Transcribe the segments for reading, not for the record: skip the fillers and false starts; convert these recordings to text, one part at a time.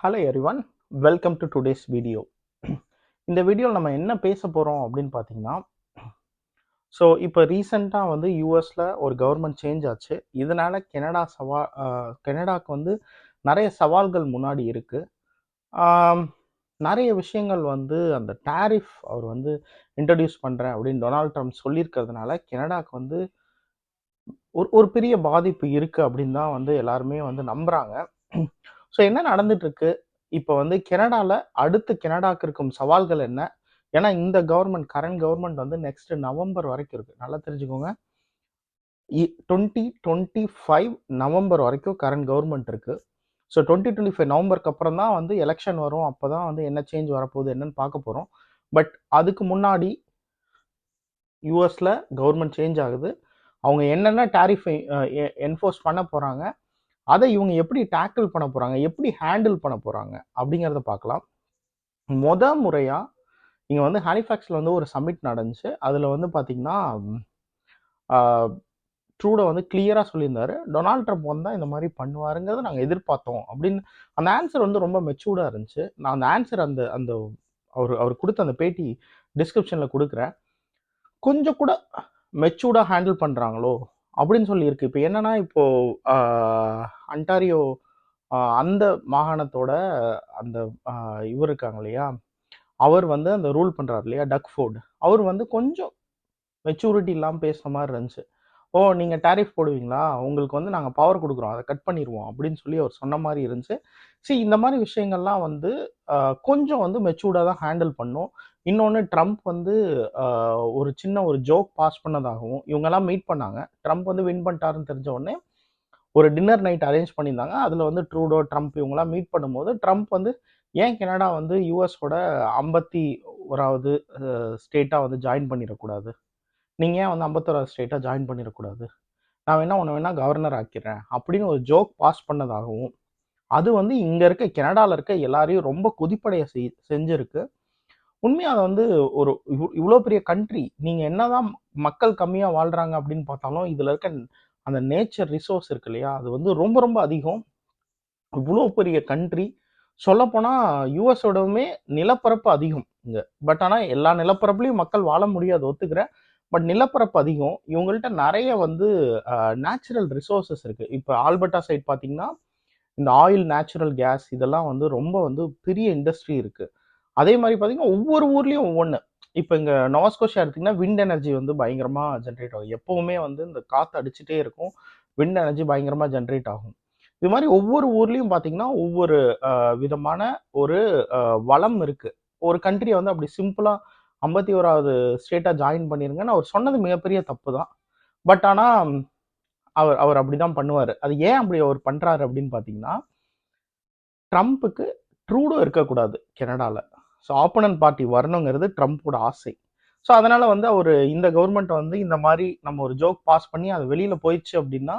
Hello everyone, welcome to today's video. இந்த வீடியோவில் நம்ம என்ன பேச போகிறோம் அப்படின்னு பார்த்தீங்கன்னா, இப்போ ரீசெண்டாக வந்து யூஎஸில் ஒரு கவர்மெண்ட் சேஞ்ச் ஆச்சு. இதனால் கனடாக்கு வந்து நிறைய சவால்கள் முன்னாடி இருக்குது. நிறைய விஷயங்கள் வந்து அந்த டாரிஃப் அவர் வந்து இன்ட்ரடியூஸ் பண்ணுறேன் அப்படின்னு டொனால்ட் ட்ரம்ப் சொல்லியிருக்கிறதுனால கனடாக்கு வந்து ஒரு ஒரு பெரிய பாதிப்பு இருக்குது அப்படின்னு தான் வந்து எல்லாருமே வந்து நம்புகிறாங்க. ஸோ என்ன நடந்துட்டு இருக்கு இப்போ வந்து கனடாவில் அடுத்து கனடாக்கு இருக்கும் சவால்கள் என்ன? ஏன்னா இந்த கரண்ட் கவர்மெண்ட் வந்து நெக்ஸ்ட் நவம்பர் வரைக்கும் இருக்கு. நல்லா தெரிஞ்சுக்கோங்க. 2025 நவம்பர் வரைக்கும் கரண்ட் கவர்மெண்ட் இருக்கு. ஸோ 2025 நவம்பருக்கு அப்புறம் தான் வந்து எலெக்ஷன் வரும். அப்போ தான் வந்து என்ன சேஞ்ச் வரப்போகுது என்னன்னு பார்க்க போகிறோம். பட் அதுக்கு முன்னாடி யூஎஸ்ல கவர்மெண்ட் சேஞ்ச் ஆகுது. அவங்க என்னென்ன டாரிஃப் என்ஃபோர்ஸ் பண்ண போகிறாங்க, அதை இவங்க எப்படி டேக்கிள் பண்ண போகிறாங்க, எப்படி ஹேண்டில் பண்ண போகிறாங்க அப்படிங்கிறத பார்க்கலாம். முறையாக இங்கே வந்து ஹாலிஃபேக்ஸில் வந்து ஒரு சம்மிட் நடந்துச்சு. அதில் வந்து பார்த்தீங்கன்னா ட்ரூடோ வந்து கிளியராக சொல்லியிருந்தாரு, டொனால்ட் ட்ரம்ப் வந்தால் இந்த மாதிரி பண்ணுவாருங்கிறத நாங்கள் எதிர்பார்த்தோம் அப்படின்னு. அந்த ஆன்சர் வந்து ரொம்ப மெச்சூர்டாக இருந்துச்சு. நான் அந்த ஆன்சர் அந்த அந்த அவர் கொடுத்த அந்த பேட்டி டிஸ்கிரிப்ஷனில் கொடுக்குறேன். கொஞ்சம் கூட மெச்சூர்டாக ஹேண்டில் பண்ணுறாங்களோ அப்படின்னு சொல்லியிருக்கு. இப்போ என்னன்னா, இப்போது அன்டாரியோ அந்த மாகாணத்தோட அந்த இவர் இருக்காங்க இல்லையா, அவர் வந்து அந்த ரூல் பண்ணுறாரு இல்லையா, டக்ஃபோர்டு, அவர் வந்து கொஞ்சம் மெச்சூரிட்டி இல்லாமல் பேசுகிற மாதிரி இருந்துச்சு. ஓ, நீங்கள் டாரிஃப் போடுவீங்களா, உங்களுக்கு வந்து நாங்கள் பவர் கொடுக்குறோம், அதை கட் பண்ணிடுவோம் அப்படின்னு சொல்லி அவர் சொன்ன மாதிரி இருந்துச்சு. இந்த மாதிரி விஷயங்கள்லாம் வந்து கொஞ்சம் வந்து மெச்சூர்டாக தான் ஹேண்டில் பண்ணும். இன்னொன்று, ட்ரம்ப் வந்து ஒரு சின்ன ஒரு ஜோக் பாஸ் பண்ணதாகவும், இவங்கெல்லாம் மீட் பண்ணாங்க. ட்ரம்ப் வந்து வின் பண்ணிட்டாருன்னு தெரிஞ்ச உடனே ஒரு டின்னர் நைட் அரேஞ்ச் பண்ணியிருந்தாங்க. அதில் வந்து ட்ரூடோ, ட்ரம்ப் இவங்கெல்லாம் மீட் பண்ணும்போது ட்ரம்ப் வந்து ஏன் கனடா வந்து யூஎஸோட 51வது ஸ்டேட்டாக வந்து ஜாயின் பண்ணிடக்கூடாது, நீங்கள் ஏன் வந்து 51வது ஸ்டேட்டாக ஜாயின் பண்ணிடக்கூடாது, நான் வேணா உன்னை வேணா கவர்னர் ஆக்கிறேன் அப்படின்னு ஒரு ஜோக் பாஸ் பண்ணதாகவும், அது வந்து இங்கே இருக்க கனடாவில் இருக்க எல்லாரையும் ரொம்ப கொதிப்படைய செஞ்சிருக்கு. உண்மையாக அதை வந்து ஒரு இவ்வளோ பெரிய கண்ட்ரி, நீங்கள் என்னதான் மக்கள் கம்மியாக வாழ்கிறாங்க அப்படின்னு பார்த்தாலும் இதில் இருக்க அந்த நேச்சர் ரிசோர்ஸ் இருக்கு இல்லையா, அது வந்து ரொம்ப ரொம்ப அதிகம். இவ்வளோ பெரிய கண்ட்ரி, சொல்லப்போனால் யூஎஸோடவுமே நிலப்பரப்பு அதிகம் இங்கே. பட் ஆனால் எல்லா நிலப்பரப்புலையும் மக்கள் வாழ முடியாது, ஒத்துக்கிறேன். பட் நிலப்பரப்பு அதிகம். இவங்கள்ட்ட நிறைய வந்து நேச்சுரல் ரிசோர்ஸஸ் இருக்குது. இப்போ ஆல்பர்ட்டா சைட் பார்த்தீங்கன்னா இந்த ஆயில், நேச்சுரல் கேஸ் இதெல்லாம் வந்து ரொம்ப வந்து பெரிய இண்டஸ்ட்ரி இருக்குது. அதே மாதிரி பார்த்தீங்கன்னா ஒவ்வொரு ஊர்லேயும் ஒவ்வொன்று. இப்போ இங்கே நோவாஸ்கோஷியா எடுத்திங்கன்னா விண்ட் எனர்ஜி வந்து பயங்கரமாக ஜென்ரேட் ஆகும். எப்போவுமே வந்து இந்த காற்று அடிச்சுட்டே இருக்கும், விண்ட் எனர்ஜி பயங்கரமாக ஜென்ரேட் ஆகும். இது மாதிரி ஒவ்வொரு ஊர்லேயும் பார்த்தீங்கன்னா ஒவ்வொரு விதமான ஒரு வளம் இருக்குது. ஒரு கண்ட்ரியை வந்து அப்படி சிம்பிளாக 51வது ஸ்டேட்டாக ஜாயின் பண்ணிருங்கன்னு அவர் சொன்னது மிகப்பெரிய தப்பு தான். பட் ஆனால் அவர் அவர் அப்படி தான் பண்ணுவார். அது ஏன் அப்படி அவர் பண்ணுறாரு அப்படின்னு பார்த்தீங்கன்னா, ட்ரம்ப்புக்கு ட்ரூடோ இருக்கக்கூடாது கனடாவில். ஸோ ஆப்போனன்ட் பார்ட்டி வரணுங்கிறது ட்ரம்ப்போட ஆசை. ஸோ அதனால் வந்து அவர் இந்த கவர்மெண்ட் வந்து இந்த மாதிரி நம்ம ஒரு ஜோக் பாஸ் பண்ணி அது வெளியில் போயிடுச்சு அப்படின்னா,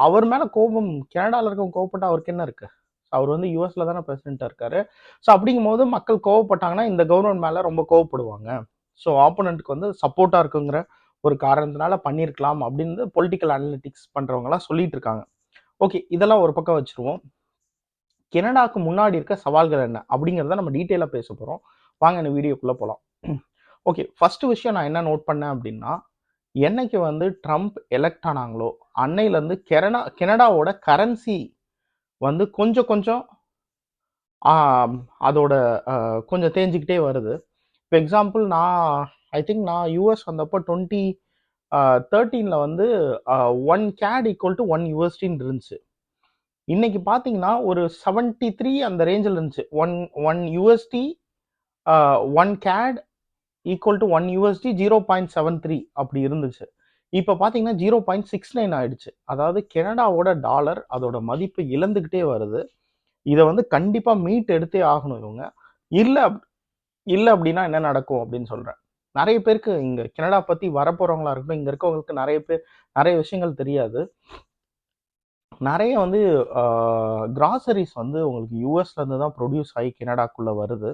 அவர் மேலே கோபம் கனடாவில் இருக்கவங்க கோவப்பட்ட அவருக்கு என்ன இருக்குது? அவர் வந்து யூஎஸில் தானே பிரசிடெண்ட்டாக இருக்காரு. ஸோ அப்படிங்கும் போது மக்கள் கோவப்பட்டாங்கன்னா இந்த கவர்மெண்ட் மேலே ரொம்ப கோவப்படுவாங்க. ஸோ ஆப்போனண்ட்டுக்கு வந்து சப்போர்ட்டாக இருக்குங்கிற ஒரு காரணத்தினால பண்ணியிருக்கலாம் அப்படின்னு பொலிட்டிக்கல் அனலிட்டிக்ஸ் பண்ணுறவங்கலாம் சொல்லிட்டு இருக்காங்க. ஓகே, இதெல்லாம் ஒரு பக்கம் வச்சுருவோம். கனடாக்கு முன்னாடி இருக்க சவால்கள் என்ன அப்படிங்கிறத நம்ம டீட்டெயிலாக பேச போகிறோம். வாங்க இந்த வீடியோக்குள்ளே போகலாம். ஓகே, ஃபர்ஸ்ட் விஷயம் நான் என்ன நோட் பண்ணேன் அப்படின்னா, என்னைக்கு வந்து ட்ரம்ப் எலெக்ட் ஆனாங்களோ அன்னையிலேருந்து கனடாவோட கரன்சி வந்து கொஞ்சம் கொஞ்சம் அதோட கொஞ்சம் தேஞ்சிக்கிட்டே வருது. இப்போ எக்ஸாம்பிள், நான் யூஎஸ் வந்தப்போ 2013 வந்து 1 CAD ஈக்குவல் டு 1 USDன்னு இருந்துச்சு. இன்னைக்கு பார்த்தீங்கன்னா ஒரு 73 அந்த ரேஞ்சில் இருந்துச்சு. One USD 1 CAD equal to 1 USD 0.73 அப்படி இருந்துச்சு. இப்போ பார்த்தீங்கன்னா 0.69 ஆயிடுச்சு. அதாவது கனடாவோட டாலர் அதோட மதிப்பு இழந்துக்கிட்டே வருது. இதை வந்து கண்டிப்பாக மீட் எடுத்தே ஆகணும் இவங்க. இல்லை அப்படின்னா என்ன நடக்கும் அப்படின்னு சொல்கிறேன். நிறைய பேருக்கு இங்கே கனடா பற்றி வரப்போகிறவங்களா இருக்கட்டும், இங்கே இருக்கவங்களுக்கு நிறைய விஷயங்கள் தெரியாது. நிறைய வந்து கிராசரிஸ் வந்து உங்களுக்கு யூஎஸ்லேருந்து தான் ப்ரொடியூஸ் ஆகி கனடாக்குள்ளே வருது.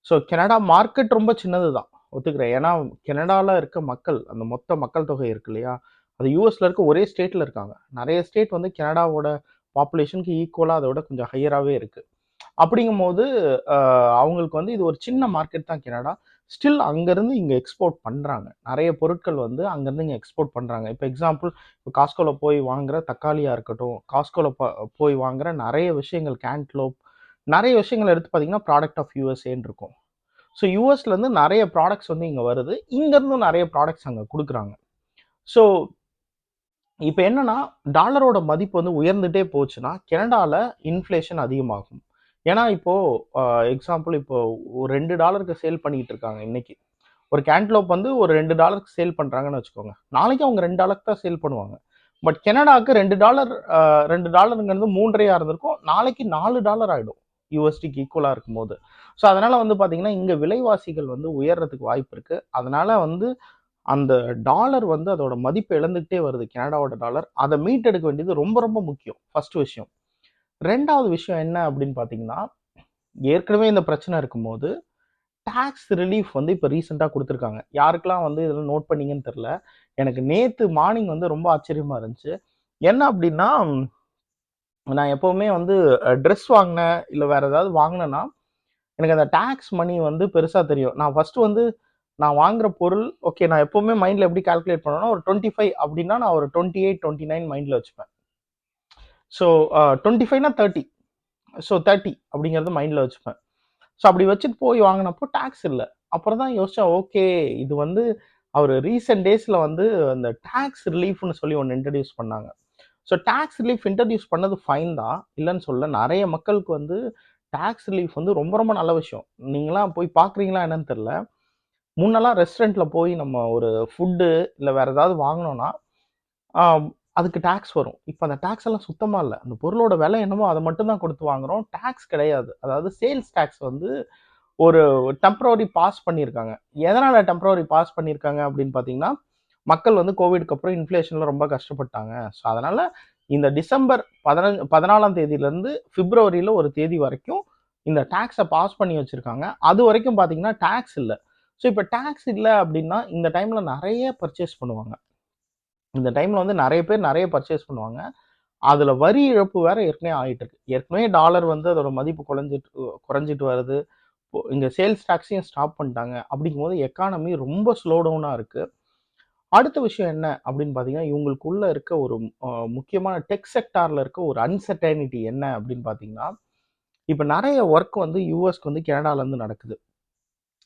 ஸோ கனடா மார்க்கெட் ரொம்ப சின்னது தான், ஒத்துக்கிறேன். ஏன்னா கனடாவில் இருக்க மக்கள், அந்த மொத்த மக்கள் தொகை இருக்கு இல்லையா, அது யூஎஸில் இருக்க ஒரே ஸ்டேட்டில் இருக்காங்க. நிறைய ஸ்டேட் வந்து கனடாவோட பாப்புலேஷனுக்கு ஈக்குவலாக அதோட கொஞ்சம் ஹையராகவே இருக்குது. அப்படிங்கும்போது அவங்களுக்கு வந்து இது ஒரு சின்ன மார்க்கெட் தான் கனடா. ஸ்டில் அங்கேருந்து இங்கே எக்ஸ்போர்ட் பண்ணுறாங்க. நிறைய பொருட்கள் வந்து அங்கேருந்து இங்கே எக்ஸ்போர்ட் பண்ணுறாங்க. இப்போ எக்ஸாம்பிள், இப்போ காஸ்கோவில் போய் வாங்குற தக்காளியாக இருக்கட்டும், காஸ்கோவில் போய் வாங்குற நிறைய விஷயங்கள், கேன்ட்லோப், நிறைய விஷயங்கள் எடுத்து பார்த்தீங்கன்னா ப்ராடக்ட் ஆஃப் யூஎஸ்ஏன்னு இருக்கும். ஸோ யூஎஸ்லேருந்து நிறைய ப்ராடக்ட்ஸ் வந்து இங்கே வருது, இங்கேருந்து நிறைய ப்ராடக்ட்ஸ் அங்கே கொடுக்குறாங்க. ஸோ இப்போ என்னன்னா, டாலரோட மதிப்பு வந்து உயர்ந்துட்டே போச்சுன்னா கனடாவில் இன்ஃப்ளேஷன் அதிகமாகும். ஏன்னா இப்போ எக்ஸாம்பிள், இப்போ ஒரு $2 சேல் பண்ணிக்கிட்டு இருக்காங்க இன்னைக்கு. ஒரு கேன்ட்லோப் வந்து ஒரு $2 சேல் பண்ணுறாங்கன்னு வச்சுக்கோங்க. நாளைக்கு அவங்க $2 தான் சேல் பண்ணுவாங்க. பட் கனடாவுக்கு $2 $2ங்கிறது 3.5 இருந்திருக்கும், நாளைக்கு $4 ஆகிடும் யூஎஸ்டிக்கு ஈக்குவலாக இருக்கும்போது. ஸோ அதனால் வந்து பார்த்தீங்கன்னா இங்கே விலைவாசிகள் வந்து உயர்றதுக்கு வாய்ப்பு இருக்குது. அதனால் வந்து அந்த டாலர் வந்து அதோட மதிப்பு இழந்துக்கிட்டே வருது, கனடாவோட டாலர். அதை மீட்டெடுக்க வேண்டியது ரொம்ப ரொம்ப முக்கியம், ஃபர்ஸ்ட் விஷயம். ரெண்டாவது விஷயம் என்ன அப்படின்னு பார்த்தீங்கன்னா, ஏற்கனவே இந்த பிரச்சனை இருக்கும்போது டாக்ஸ் ரிலீஃப் வந்து இப்போ ரீசெண்டாக கொடுத்துருக்காங்க. யாருக்கெல்லாம் வந்து இதெல்லாம் நோட் பண்ணீங்கன்னு தெரில. எனக்கு நேற்று மார்னிங் வந்து ரொம்ப ஆச்சரியமாக இருந்துச்சு. என்ன அப்படின்னா, நான் எப்போவுமே வந்து ட்ரெஸ் வாங்கினேன் இல்லை வேறு ஏதாவது வாங்கினேன்னா எனக்கு அந்த டாக்ஸ் மணி வந்து பெருசாக தெரியும். நான் ஃபஸ்ட்டு வந்து நான் வாங்குற பொருள், ஓகே, நான் எப்போவுமே மைண்டில் எப்படி கால்குலேட் பண்ணுவேன்னா, ஒரு 25 அப்படின்னா நான் ஒரு 28, 29 மைண்டில் வச்சுப்பேன். ஸோ 25னா 30, ஸோ 30 அப்படிங்கிறது மைண்டில் வச்சுப்பேன். ஸோ அப்படி வச்சுட்டு போய் வாங்கினப்போ டாக்ஸ் இல்லை. அப்புறம் தான் யோசித்தேன், ஓகே, இது வந்து அவர் ரீசெண்ட் டேஸில் வந்து அந்த டாக்ஸ் ரிலீஃப்னு சொல்லி ஒன்று இன்ட்ரடியூஸ் பண்ணாங்க. ஸோ டாக்ஸ் ரிலீஃப் இன்ட்ரடியூஸ் பண்ணது ஃபைன் தான், இல்லைன்னு சொல்ல. நிறைய மக்களுக்கு வந்து டாக்ஸ் ரிலீஃப் வந்து ரொம்ப ரொம்ப நல்ல விஷயம். நீங்களாம் போய் பார்க்குறீங்களா என்னன்னு தெரில. முன்னெல்லாம் ரெஸ்டாரண்ட்டில் போய் நம்ம ஒரு ஃபுட்டு இல்லை வேறு ஏதாவது வாங்கினோன்னா அதுக்கு டாக்ஸ் வரும். இப்போ அந்த டாக்ஸ் எல்லாம் சுத்தமாக இல்லை. அந்த பொருளோட விலை என்னமோ அதை மட்டும் தான் கொடுத்து வாங்குகிறோம், டாக்ஸ் கிடையாது. அதாவது சேல்ஸ் டாக்ஸ் வந்து ஒரு டெம்பரரி பாஸ் பண்ணியிருக்காங்க. எதனால் டெம்பரரி பாஸ் பண்ணியிருக்காங்க அப்படின்னு பார்த்தீங்கன்னா, மக்கள் வந்து கோவிட்க்கு அப்புறம் இன்ஃப்ளேஷனில் ரொம்ப கஷ்டப்பட்டாங்க. ஸோ அதனால் இந்த டிசம்பர் 14ஆம் தேதியிலேருந்து பிப்ரவரியில் ஒரு தேதி வரைக்கும் இந்த டாக்ஸை பாஸ் பண்ணி வச்சுருக்காங்க. அது வரைக்கும் பார்த்தீங்கன்னா டாக்ஸ் இல்லை. ஸோ இப்போ டாக்ஸ் இல்லை அப்படின்னா இந்த டைமில் நிறைய பர்ச்சேஸ் பண்ணுவாங்க. இந்த டைமில் வந்து நிறைய பேர் நிறைய பர்ச்சேஸ் பண்ணுவாங்க. அதில் வரி இழப்பு வேற ஏற்கனவே ஆகிட்டு இருக்கு. ஏற்கனவே டாலர் வந்து அதோட மதிப்பு குறைஞ்சிட்டு வருது. இங்கே சேல்ஸ் டாக்ஸையும் ஸ்டாப் பண்ணிட்டாங்க. அப்படிங்கும்போது எக்கானமி ரொம்ப ஸ்லோ டவுனாக இருக்குது. அடுத்த விஷயம் என்ன அப்படின்னு பார்த்தீங்கன்னா, இவங்களுக்குள்ள இருக்க ஒரு முக்கியமான டெக் செக்டாரில் இருக்க ஒரு அன்சர்டைனிட்டி என்ன அப்படின்னு பார்த்தீங்கன்னா, இப்போ நிறைய ஒர்க் வந்து யூஎஸ்க்கு வந்து கனடாலேருந்து நடக்குது.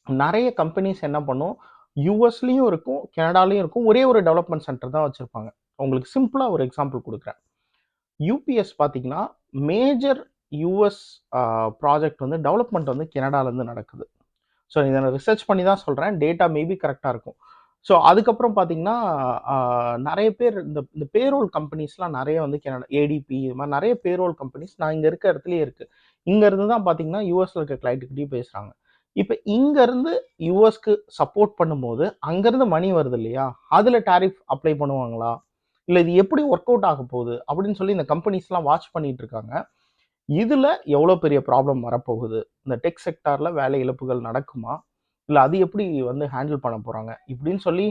நிறைய கம்பெனிஸ் என்ன பண்ணும், யூஎஸ்லேயும் இருக்கும், கனடாலையும் இருக்கும். ஒரே ஒரு டெவலப்மெண்ட் சென்டர் தான் வச்சுருப்பாங்க. உங்களுக்கு சிம்பிளாக ஒரு எக்ஸாம்பிள் கொடுக்குறேன். யூபிஎஸ் பார்த்தீங்கன்னா, மேஜர் யூஎஸ் ப்ராஜெக்ட் வந்து டெவலப்மெண்ட் வந்து கனடாலேருந்து நடக்குது. ஸோ இதை நான் ரிசர்ச் பண்ணி தான் சொல்கிறேன், டேட்டா மேபி கரெக்டாக இருக்கும். ஸோ அதுக்கப்புறம் பார்த்தீங்கன்னா, நிறைய பேர் இந்த இந்த பேரோல் கம்பெனிஸ்லாம் நிறைய வந்து கனடா, ஏடிபி, இது மாதிரி நிறைய பேரோல் கம்பெனிஸ் நான் இங்கே இருக்க இடத்துலையே இருக்குது. இங்கேருந்து தான் பார்த்தீங்கன்னா யூஎஸில் இருக்க கிளைண்ட்டுக்கிட்டையும் பேசுகிறாங்க. இப்போ இங்கேருந்து யூஎஸ்க்கு சப்போர்ட் பண்ணும்போது அங்கேருந்து மணி வருது இல்லையா, அதில் டாரிஃப் அப்ளை பண்ணுவாங்களா, இல்லை இது எப்படி ஒர்க் அவுட் ஆக போகுது அப்படின்னு சொல்லி இந்த கம்பெனிஸ்லாம் வாட்ச் பண்ணிட்டு இருக்காங்க. இதில் எவ்வளோ பெரிய ப்ராப்ளம் வரப்போகுது, இந்த டெக் செக்டாரில் வேலை இழப்புகள் நடக்குமா, இல்லை அது எப்படி வந்து ஹேண்டில் பண்ண போகிறாங்க இப்படின்னு சொல்லி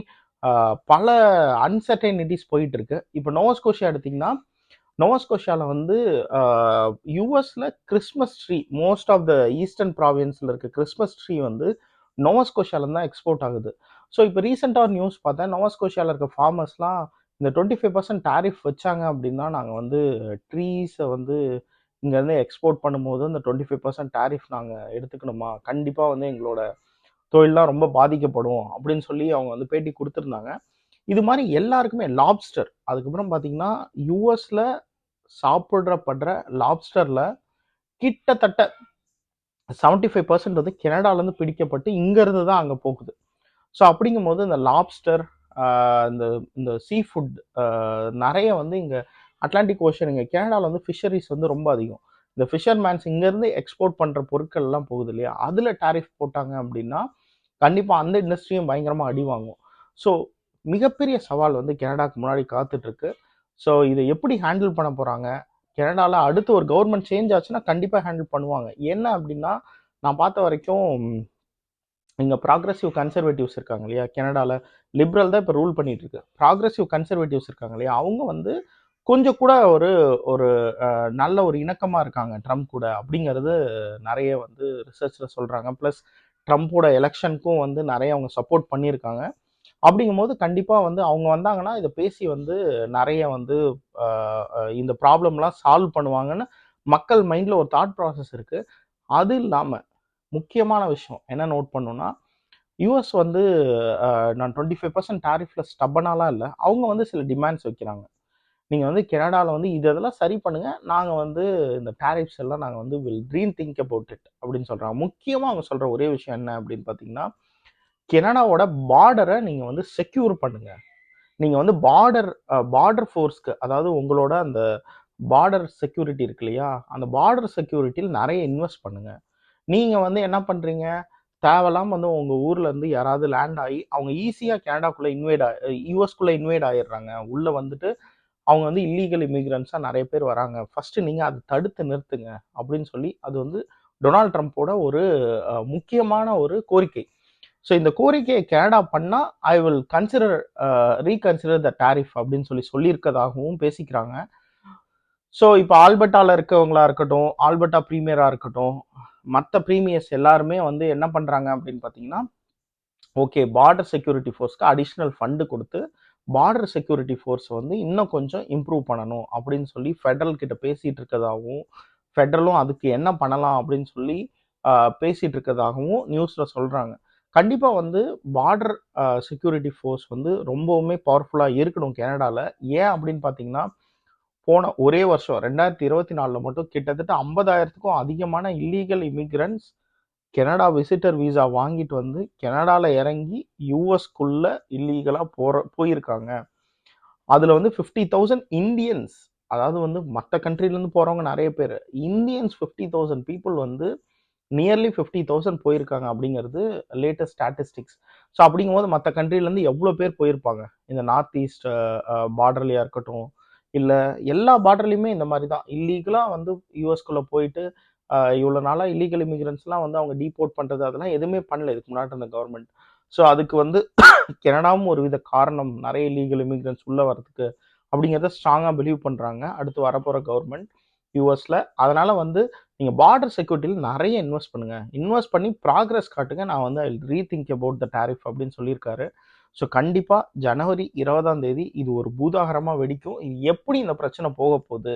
பல அன்சர்டைனிட்டிஸ் போயிட்டு இருக்கு. இப்போ நோவாஸ்கோஷியா எடுத்திங்கன்னா, நோவாஸ்கோஷியாவில் வந்து யூஎஸில் Christmas tree, most of the eastern ப்ராவின்ஸில் இருக்க கிறிஸ்மஸ் ட்ரீ வந்து நோவாஸ்கோஷியாவில் தான் எக்ஸ்போர்ட் ஆகுது. ஸோ இப்போ ரீசெண்டாக ஒரு நியூஸ் பார்த்தேன், நோவாஸ்கோஷியாவில் இருக்க ஃபார்மர்ஸ்லாம் இந்த 25% டாரிஃப் வச்சாங்க அப்படின்னா நாங்கள் வந்து ட்ரீஸை வந்து இங்கேருந்து எக்ஸ்போர்ட் பண்ணும்போது இந்த 25% டாரிஃப் நாங்கள் எடுத்துக்கணுமா, கண்டிப்பாக வந்து எங்களோட தொழிலெலாம் ரொம்ப பாதிக்கப்படும் அப்படின்னு சொல்லி அவங்க வந்து பேட்டி கொடுத்துருந்தாங்க. இது மாதிரி எல்லாருக்குமே லாப்ஸ்டர், அதுக்கப்புறம் பார்த்தீங்கன்னா யூஎஸில் சாப்பிட்றப்படுற லாப்ஸ்டரில் கிட்டத்தட்ட 75% வந்து கனடாலேருந்து பிடிக்கப்பட்டு இங்கேருந்து தான் அங்கே போகுது. ஸோ அப்படிங்கும்போது இந்த லாப்ஸ்டர், இந்த இந்த சீ ஃபுட் நிறைய வந்து இங்கே அட்லாண்டிக் ஓஷன், இங்கே கனடாவில் வந்து ஃபிஷரிஸ் வந்து ரொம்ப அதிகம். இந்த ஃபிஷர்மேன்ஸ் இங்கேருந்து எக்ஸ்போர்ட் பண்ணுற பொருட்கள்லாம் போகுது இல்லையா, அதில் டாரிஃப் போட்டாங்க அப்படின்னா கண்டிப்பாக அந்த இண்டஸ்ட்ரியும் பயங்கரமாக அடி வாங்கும். ஸோ மிகப்பெரிய சவால் வந்து கனடாக்கு முன்னாடி காத்துட்ருக்கு. ஸோ இதை எப்படி ஹேண்டில் பண்ண போகிறாங்க, கனடாவில் அடுத்து ஒரு கவர்மெண்ட் சேஞ்ச் ஆச்சுன்னா கண்டிப்பாக ஹேண்டில் பண்ணுவாங்க. என்ன அப்படின்னா, நான் பார்த்த வரைக்கும் இங்கே ப்ராக்ரெசிவ் கன்சர்வேட்டிவ்ஸ் இருக்காங்க இல்லையா, கனடாவில் லிபரல் தான் இப்போ ரூல் பண்ணிட்டு இருக்கு. ப்ராக்ரெசிவ் கன்சர்வேட்டிவ்ஸ் இருக்காங்க இல்லையா, அவங்க வந்து கொஞ்சம் கூட ஒரு ஒரு நல்ல ஒரு இணக்கமாக இருக்காங்க ட்ரம்ப் கூட அப்படிங்கிறது நிறைய வந்து ரிசர்ச்சில் சொல்கிறாங்க. ப்ளஸ் ட்ரம்ப்போட எலெக்ஷனுக்கும் வந்து நிறைய அவங்க சப்போர்ட் பண்ணியிருக்காங்க. அப்படிங்கும்போது கண்டிப்பாக வந்து அவங்க வந்தாங்கன்னா இதை பேசி வந்து நிறைய வந்து இந்த ப்ராப்ளம்லாம் சால்வ் பண்ணுவாங்கன்னு மக்கள் மைண்டில் ஒரு தாட் ப்ராசஸ் இருக்குது. அது இல்லாமல் முக்கியமான விஷயம் என்ன நோட் பண்ணணும்னா, யூஎஸ் வந்து நான் 25% டாரிஃபில் ஸ்டப்பனாலாம் இல்லை, அவங்க வந்து சில டிமாண்ட்ஸ் வைக்கிறாங்க. நீங்கள் வந்து கனடாவில் வந்து இதெல்லாம் சரி பண்ணுங்கள், நாங்கள் வந்து இந்த டாரிஃப்ஸ் எல்லாம் நாங்கள் வந்து வில் ரீன் திங்க் அபவுட் இட் அப்படின்னு சொல்கிறாங்க. முக்கியமாக அவங்க சொல்கிற ஒரே விஷயம் என்ன அப்படின்னு பார்த்தீங்கன்னா, கனடாவோட பார்டரை நீங்கள் வந்து செக்யூர் பண்ணுங்க. நீங்கள் வந்து பார்டர் ஃபோர்ஸ்க்கு, அதாவது உங்களோட அந்த பார்டர் செக்யூரிட்டி இருக்கு இல்லையா, அந்த பார்டர் செக்யூரிட்டியில் நிறைய இன்வெஸ்ட் பண்ணுங்க. நீங்கள் வந்து என்ன பண்ணுறீங்க, தேவையில்லாமல் வந்து உங்கள் ஊரில் இருந்து யாராவது லேண்ட் ஆகி அவங்க ஈஸியாக கனடாக்குள்ளே யூஎஸ்குள்ளே இன்வைட் ஆகிடுறாங்க. உள்ளே வந்துட்டு அவங்க வந்து இல்லீகல் இமிகிரண்ட்ஸாக நிறைய பேர் வராங்க. ஃபஸ்ட்டு நீங்கள் அதை தடுத்து நிறுத்துங்க அப்படின்னு சொல்லி அது வந்து டொனால்ட் ட்ரம்ப்போட ஒரு முக்கியமான ஒரு கோரிக்கை. ஸோ இந்த கோரிக்கையை கனடா பண்ணால் I will reconsider the tariff அப்படின்னு சொல்லியிருக்கதாகவும் பேசிக்கிறாங்க. ஸோ இப்போ ஆல்பர்ட்டாவில் இருக்கவங்களா இருக்கட்டும், ஆல்பர்ட்டா ப்ரீமியராக இருக்கட்டும், மற்ற ப்ரீமியர்ஸ் எல்லாருமே வந்து என்ன பண்ணுறாங்க அப்படின்னு பார்த்தீங்கன்னா, ஓகே பார்டர் செக்யூரிட்டி ஃபோர்ஸ்க்கு அடிஷ்னல் ஃபண்டு கொடுத்து பார்டர் செக்யூரிட்டி ஃபோர்ஸ் வந்து இன்னும் கொஞ்சம் இம்ப்ரூவ் பண்ணணும் அப்படின்னு சொல்லி ஃபெடரல் கிட்ட பேசிகிட்டு இருக்கதாகவும், ஃபெடரலும் அதுக்கு என்ன பண்ணலாம் அப்படின்னு சொல்லி பேசிகிட்டு இருக்கதாகவும் நியூஸில் சொல்கிறாங்க. கண்டிப்பாக வந்து பார்டர் செக்யூரிட்டி ஃபோர்ஸ் வந்து ரொம்பவுமே பவர்ஃபுல்லாக இருக்கணும் கனடாவில். ஏன் அப்படின்னு பார்த்தீங்கன்னா, போன ஒரே வருஷம் 2024 மட்டும் கிட்டத்தட்ட 50,000க்கும் அதிகமான illegal immigrants Canada visitor visa வாங்கிட்டு வந்து கனடாவில் இறங்கி யூஎஸ்குள்ள இல்லீகலாக போயிருக்காங்க. அதில் வந்து 50,000 இந்தியன்ஸ், அதாவது வந்து மற்ற கண்ட்ரிலேருந்து போகிறவங்க நிறைய பேர், இந்தியன்ஸ் 50,000 பீப்புள் வந்து நியர்லி 50,000 போயிருக்காங்க அப்படிங்கிறது லேட்டஸ்ட் ஸ்டாட்டிஸ்டிக்ஸ். ஸோ அப்படிங்கும்போது மற்ற கண்ட்ரிலேருந்து எவ்வளோ பேர் போயிருப்பாங்க, இந்த நார்த் ஈஸ்ட் பார்டர்லையாக இருக்கட்டும், இல்லை எல்லா பார்டர்லையுமே இந்த மாதிரி தான் இல்லீகலாக வந்து யூஎஸ்குள்ளே போயிட்டு இவ்வளோ நாளாக இல்லீகல் இமிகிரண்ட்ஸ்லாம் வந்து அவங்க டீபோர்ட் பண்ணுறது அதெல்லாம் எதுவுமே பண்ணல இதுக்கு முன்னாடி இருந்த கவர்மெண்ட். ஸோ அதுக்கு வந்து கனடாவும் ஒரு வித காரணம், நிறைய இல்லீகல் இமிகிரண்ட்ஸ் உள்ளே வரதுக்கு அப்படிங்கிறத ஸ்ட்ராங்காக பிலீவ் பண்ணுறாங்க அடுத்து வரப்போகிற கவர்மெண்ட் யூஎஸில். அதனால் வந்து நீங்கள் பார்டர் செக்யூரிட்டியில் நிறைய இன்வெஸ்ட் பண்ணுங்கள், இன்வெஸ்ட் பண்ணி ப்ராக்ரஸ் காட்டுங்க, நான் வந்து ஐ ரீதிங்க் அபவுட் த டாரிஃப் அப்படின்னு சொல்லியிருக்காரு. ஸோ கண்டிப்பாக ஜனவரி 20 இது ஒரு பூதாகரமாக வெடிக்கும். இது எப்படி இந்த பிரச்சனை போக போகுது,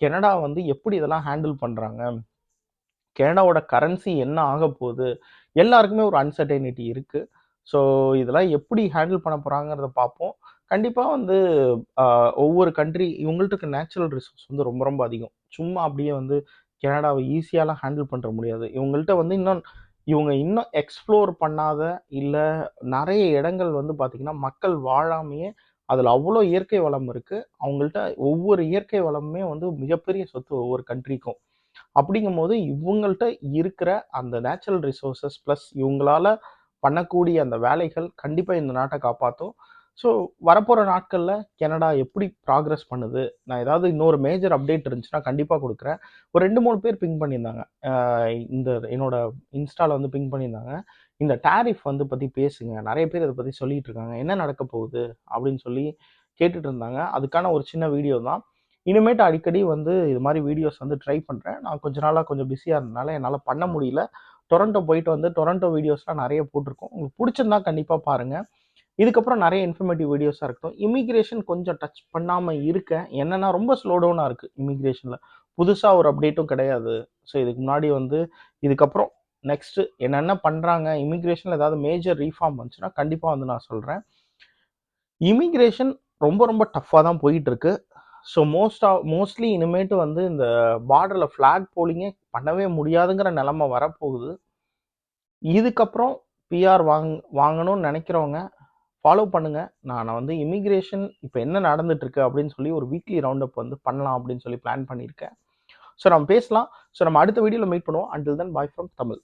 கனடா வந்து எப்படி இதெல்லாம் ஹேண்டில் பண்ணுறாங்க, கனடாவோட கரன்சி என்ன ஆக போகுது, எல்லாருக்குமே ஒரு அன்சர்டைனிட்டி இருக்குது. ஸோ இதெல்லாம் எப்படி ஹேண்டில் பண்ண போகிறாங்கிறத பார்ப்போம். கண்டிப்பாக வந்து ஒவ்வொரு கண்ட்ரி இவங்கள்ட்ட இருக்க நேச்சுரல் ரிசோர்ஸ் வந்து ரொம்ப ரொம்ப அதிகம். சும்மா அப்படியே வந்து கனடாவை ஈஸியாலாம் ஹேண்டில் பண்ணுற முடியாது. இவங்கள்ட்ட வந்து இவங்க இன்னும் எக்ஸ்ப்ளோர் பண்ணாத, இல்லை நிறைய இடங்கள் வந்து பார்த்திங்கன்னா மக்கள் வாழாமையே அதில் அவ்வளோ இயற்கை வளம் இருக்குது. அவங்கள்ட்ட ஒவ்வொரு இயற்கை வளமுமே வந்து மிகப்பெரிய சொத்து ஒவ்வொரு கண்ட்ரிக்கும். அப்படிங்கும்போது இவங்கள்ட்ட இருக்கிற அந்த நேச்சுரல் ரிசோர்ஸஸ் ப்ளஸ் இவங்களால பண்ணக்கூடிய அந்த வேலைகள் கண்டிப்பாக இந்த நாட்டை காப்பாற்றும். ஸோ வரப்போகிற நாட்களில் கனடா எப்படி ப்ராக்ரஸ் பண்ணுது, நான் ஏதாவது இன்னொரு மேஜர் அப்டேட் இருந்துச்சுன்னா கண்டிப்பாக கொடுக்குறேன். ஒரு 2-3 பேர் பிங் பண்ணியிருந்தாங்க, இந்த என்னோட இன்ஸ்டாவில் வந்து பிங் பண்ணியிருந்தாங்க, இந்த டாரிஃப் வந்து பற்றி பேசுங்க, நிறைய பேர் இதை பற்றி சொல்லிகிட்டு இருக்காங்க, என்ன நடக்க போகுது அப்படின்னு சொல்லி கேட்டுட்டு இருந்தாங்க. அதுக்கான ஒரு சின்ன வீடியோ தான். இனிமேட்டு அடிக்கடி வந்து இது மாதிரி வீடியோஸ் வந்து ட்ரை பண்ணுறேன். நான் கொஞ்ச நாளாக கொஞ்சம் பிஸியாக இருந்தனால என்னால் பண்ண முடியல. டொரண்டோ போயிட்டு வந்து டொரண்டோ வீடியோஸ்லாம் நிறைய போட்டிருக்கோம். உங்களுக்கு பிடிச்சிருந்தா கண்டிப்பாக பாருங்கள். இதுக்கப்புறம் நிறைய இன்ஃபர்மேட்டிவ் வீடியோஸாக இருக்கட்டும். இமிக்ரேஷன் கொஞ்சம் டச் பண்ணாமல் இருக்கேன். என்னென்னா ரொம்ப ஸ்லோ டவுனாக இருக்குது இமிக்ரேஷனில். புதுசாக ஒரு அப்டேட்டும் கிடையாது. ஸோ இதுக்கு முன்னாடி வந்து இதுக்கப்புறம் நெக்ஸ்ட்டு என்னென்ன பண்ணுறாங்க, இமிக்ரேஷனில் ஏதாவது மேஜர் ரீஃபார்ம் வந்துச்சுன்னா கண்டிப்பாக வந்து நான் சொல்கிறேன். இமிக்ரேஷன் ரொம்ப ரொம்ப டஃப்பாக தான் போயிட்டுருக்கு. ஸோ மோஸ்ட்லி இனிமேட்டு வந்து இந்த பார்டரில் ஃப்ளாக் போலிங்கே பண்ணவே முடியாதுங்கிற நிலமை வரப்போகுது. இதுக்கப்புறம் பிஆர் வாங்கணும்னு நினைக்கிறவங்க ஃபாலோ பண்ணுங்கள். நான் வந்து இமிக்ரேஷன் இப்போ என்ன நடந்துட்டுருக்கு அப்படின்னு சொல்லி ஒரு வீக்லி ரவுண்ட் அப் வந்து பண்ணலாம் அப்படின்னு சொல்லி பிளான் பண்ணியிருக்கேன். ஸோ நம்ம பேசலாம். ஸோ நம்ம அடுத்த வீடியோவில் மீட் பண்ணுவோம். Until then bye from Tamil.